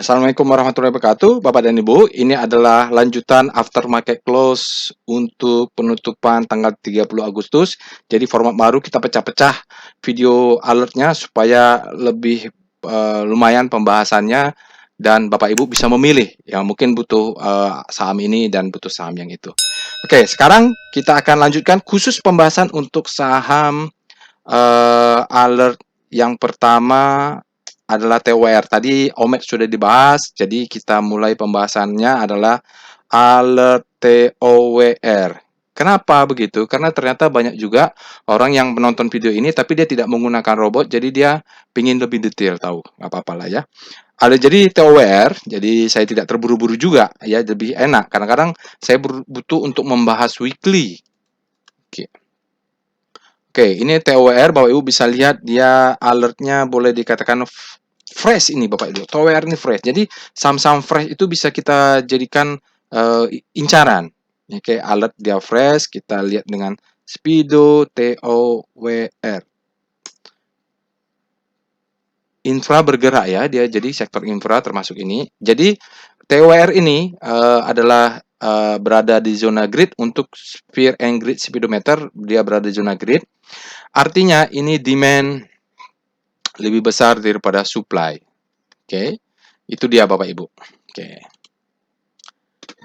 Assalamualaikum warahmatullahi wabarakatuh, Bapak dan Ibu. Ini adalah lanjutan aftermarket close untuk penutupan tanggal 30 Agustus. Jadi format baru kita pecah-pecah video alertnya supaya lebih lumayan pembahasannya dan Bapak Ibu bisa memilih yang mungkin butuh saham ini dan butuh saham yang itu. Oke, sekarang kita akan lanjutkan khusus pembahasan untuk saham alert yang pertama adalah TWR. Tadi OMED sudah dibahas, jadi kita mulai pembahasannya adalah alert TOWR. Kenapa begitu? Karena ternyata banyak juga orang yang menonton video ini tapi dia tidak menggunakan robot, jadi dia ingin lebih detail tahu. Nggak apa-apa lah ya. Ada jadi TOWR, jadi saya tidak terburu-buru juga ya, lebih enak. Kadang-kadang saya butuh untuk membahas weekly. Oke. Oke, ini TOWR, Bapak Ibu bisa lihat dia alertnya boleh dikatakan fresh ini Bapak Ibu. TOWR ini fresh. Jadi saham-saham fresh itu bisa kita jadikan incaran. Oke, alert dia fresh, kita lihat dengan Speedo TOWR. Infra bergerak ya, dia jadi sektor infra termasuk ini. Jadi TOWR ini adalah berada di zona grid untuk Sphere and Grid Speedometer, dia berada di zona grid. Artinya ini demand lebih besar daripada supply. Oke. Itu dia Bapak Ibu. Oke.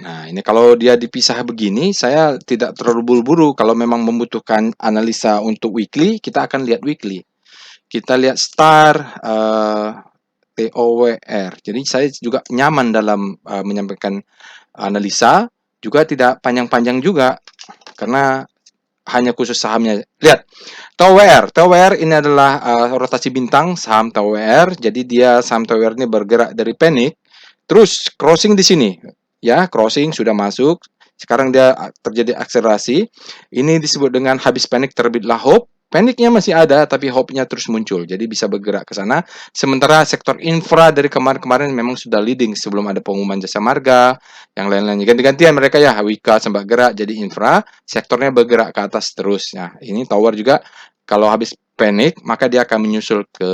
Nah, ini kalau dia dipisah begini, saya tidak terlalu buru-buru. Kalau memang membutuhkan analisa untuk weekly, kita akan lihat weekly. Kita lihat star TOWR. Jadi saya juga nyaman dalam menyampaikan analisa, juga tidak panjang-panjang juga karena hanya khusus sahamnya. Lihat, TOWR ini adalah rotasi bintang saham TOWR. Jadi dia saham TOWR ini bergerak dari panic, terus crossing di sini. Ya, crossing sudah masuk. Sekarang dia terjadi akselerasi. Ini disebut dengan habis panic terbitlah hope. Paniknya masih ada, tapi hope-nya terus muncul. Jadi bisa bergerak ke sana. Sementara sektor infra dari kemarin-kemarin memang sudah leading sebelum ada pengumuman jasa marga, yang lain-lainnya. Ganti-gantian mereka ya, Wika sempat gerak jadi infra, sektornya bergerak ke atas terus. Nah, ini tower juga kalau habis panik, maka dia akan menyusul ke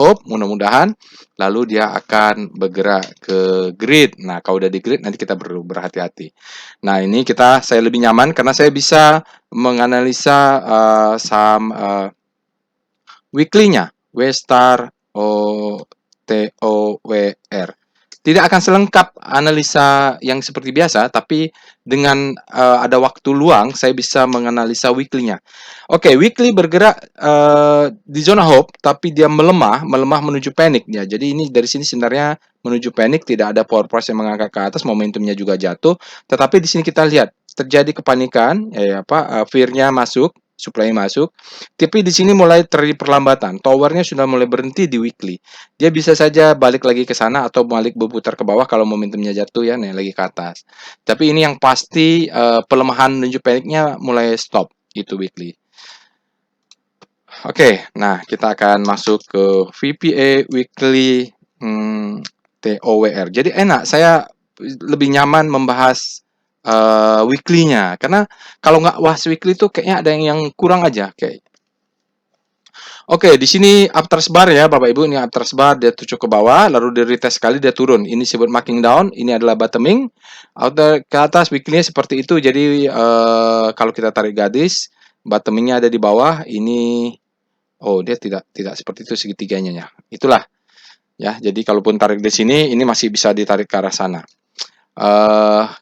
hope, mudah-mudahan. Lalu dia akan bergerak ke grid. Nah, kalau udah di grid, nanti kita berhati-hati. Nah, ini saya lebih nyaman karena saya bisa menganalisa saham weekly-nya. W-star TOWR. Tidak akan selengkap analisa yang seperti biasa, tapi dengan ada waktu luang, saya bisa menganalisa weekly-nya. Oke, weekly bergerak di zona hope, tapi dia melemah menuju panic ya. Jadi ini dari sini sebenarnya menuju panic, tidak ada power price yang mengangkat ke atas, momentumnya juga jatuh. Tetapi di sini kita lihat terjadi kepanikan, fear-nya masuk, supply masuk. Tapi di sini mulai terjadi perlambatan. Towernya sudah mulai berhenti di weekly. Dia bisa saja balik lagi ke sana atau balik berputar ke bawah kalau momentumnya jatuh ya, nih lagi ke atas. Tapi ini yang pasti pelemahan menuju paniknya mulai stop itu weekly. Oke, nah kita akan masuk ke VPA weekly TOWR. Jadi enak, saya lebih nyaman membahas weekly-nya karena kalau nggak bahas weekly tuh kayaknya ada yang kurang aja kayak. Oke, di sini afters bar ya, Bapak Ibu. Ini afters bar, dia tujuh ke bawah, lalu di retest sekali dia turun. Ini disebut marking down, ini adalah bottoming. Outer ke atas weekly seperti itu. Jadi kalau kita tarik garis, bottomingnya ada di bawah. Ini dia tidak seperti itu segitiganya ya. Itulah ya. Jadi kalaupun tarik di sini, ini masih bisa ditarik ke arah sana.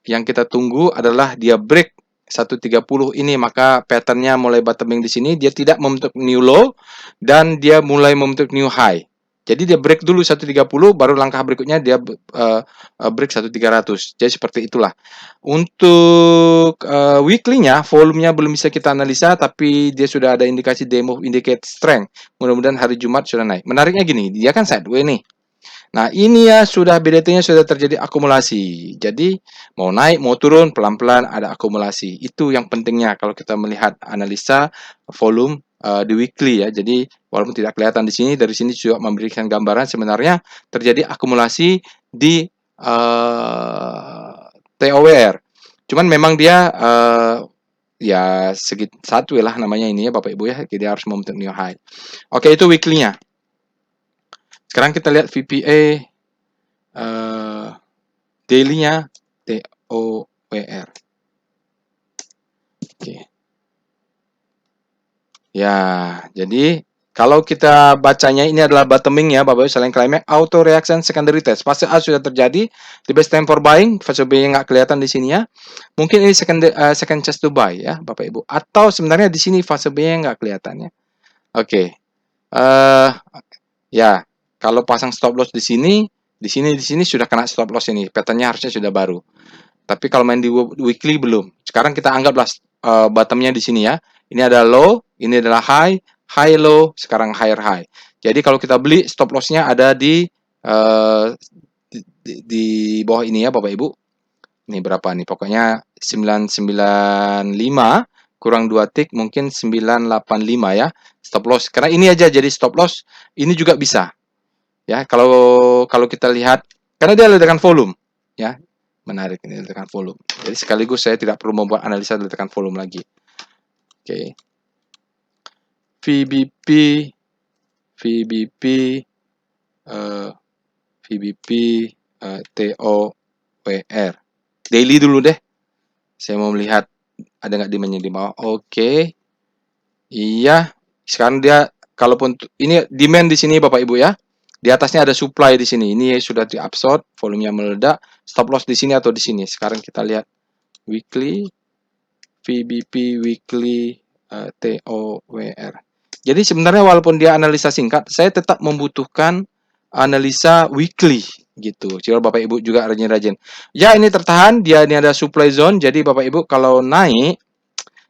Yang kita tunggu adalah dia break 130 ini, maka patternnya mulai bottoming di sini, dia tidak membentuk new low dan dia mulai membentuk new high. Jadi dia break dulu 130, baru langkah berikutnya dia break 1300. Jadi seperti itulah. Untuk weekly-nya, volumenya belum bisa kita analisa, tapi dia sudah ada indikasi demo indicate strength. Mudah-mudahan hari Jumat sudah naik. Menariknya gini, dia kan sideways nih. Nah, ini ya sudah BDT-nya sudah terjadi akumulasi. Jadi, mau naik, mau turun, pelan-pelan ada akumulasi. Itu yang pentingnya kalau kita melihat analisa volume di weekly ya. Jadi, walaupun tidak kelihatan di sini, dari sini juga memberikan gambaran sebenarnya terjadi akumulasi di TOWR. Cuman memang dia ya satu lah namanya ini ya Bapak Ibu ya. Jadi harus membentuk new high. Oke, itu weekly-nya. Sekarang kita lihat VPA daily-nya TOWR. Oke. Ya, jadi kalau kita bacanya ini adalah bottoming ya, Bapak Ibu, selain climax, auto reaction secondary test. Fase A sudah terjadi, the best time for buying, fase B yang nggak kelihatan di sini ya. Mungkin ini second chance to buy ya, Bapak Ibu. Atau sebenarnya di sini fase B yang nggak kelihatan ya. Oke. Ya, kalau pasang stop loss di sini sudah kena stop loss ini. Pattern-nya harusnya sudah baru. Tapi kalau main di weekly belum. Sekarang kita anggaplah bottomnya di sini ya. Ini ada low, ini adalah high, high low, sekarang higher high. Jadi kalau kita beli stop loss-nya ada di bawah ini ya Bapak Ibu. Ini berapa nih? Pokoknya 995 kurang 2 tick mungkin 985 ya. Stop loss. Karena ini aja jadi stop loss, ini juga bisa. Ya, kalau kita lihat karena dia ledakan volume ya. Menarik ini ledakan volume. Jadi sekaligus saya tidak perlu membuat analisa ledakan volume lagi. Oke. VBP TOWR. Daily dulu deh. Saya mau melihat ada nggak demand-nya di bawah. Oke. Iya. Sekarang dia kalaupun ini demand di sini Bapak Ibu ya. Di atasnya ada supply di sini. Ini sudah diabsorb, volumenya meledak. Stop loss di sini atau di sini. Sekarang kita lihat weekly, VBP weekly, TOWR. Jadi sebenarnya walaupun dia analisa singkat, saya tetap membutuhkan analisa weekly gitu. Jadi Bapak Ibu juga rajin-rajin. Ya ini tertahan, dia ini ada supply zone. Jadi Bapak Ibu kalau naik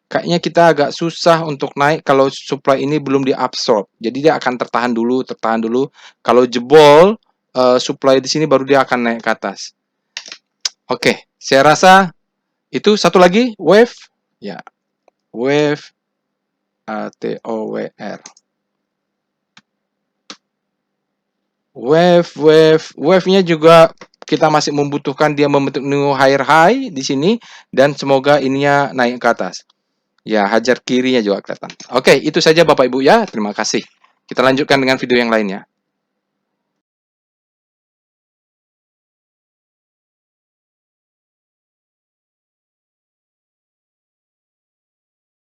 kayaknya kita agak susah untuk naik kalau supply ini belum diabsorb. Jadi dia akan tertahan dulu. Kalau jebol supply di sini baru dia akan naik ke atas. Oke, saya rasa itu satu lagi wave ya. Wave TOWR. Wave-nya juga kita masih membutuhkan dia membentuk new higher high di sini dan semoga ininya naik ke atas. Ya, hajar kirinya juga kelihatan. Oke, itu saja Bapak Ibu ya. Terima kasih. Kita lanjutkan dengan video yang lainnya.